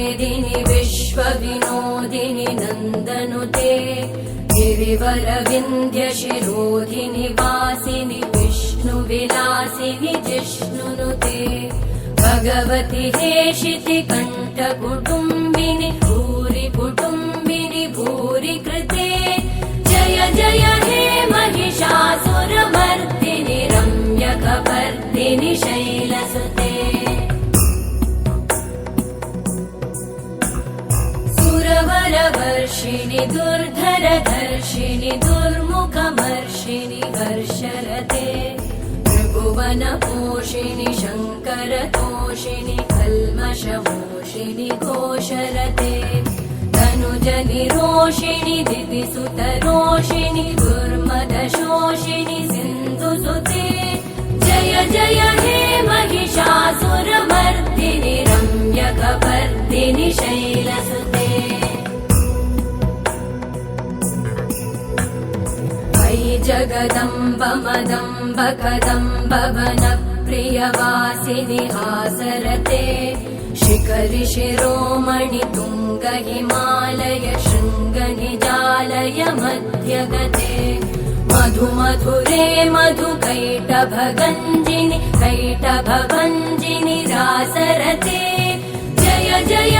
वेदिनि विश्वविनोदिनि नन्दनुते गिरिवरविन्ध्यशिरोधिनि वासिनि विष्णुविलासिनि जिष्णुनुते भगवति हेशिति कण्ठकुटुम्बिनि भूरि कुटुम्बिनि भूरि कृते जय जय हे महिषासुरमर्दिनि रम्यकपर्दिनि शैलसुते सुरवरवर्षिणि दुर्धरधर्षिणि दुर्मुखमर्षिणि हर्षरते त्रिभुवनपोषिणि शङ्करतोषिणि कल्मषमोषिणि घोषरते तनुजनिरोषिणि दिदिसुतरोषिणि दुर्मदशोषिणि सिन्धुसुते जय जय हे महिषासुरमर्दिनि रम्यकपर्दिनि शैलसुते अयि जगदम्ब मदम्ब कदम्ब वनप्रियवासिनि हासरते शिखरि शिरोमणि तुङ्ग हिमालय शृङ्गनिजालय मध्यगते मधु मधुरे मधु कैटभगञ्जिनि कैटभभञ्जिनि रासरते जय जय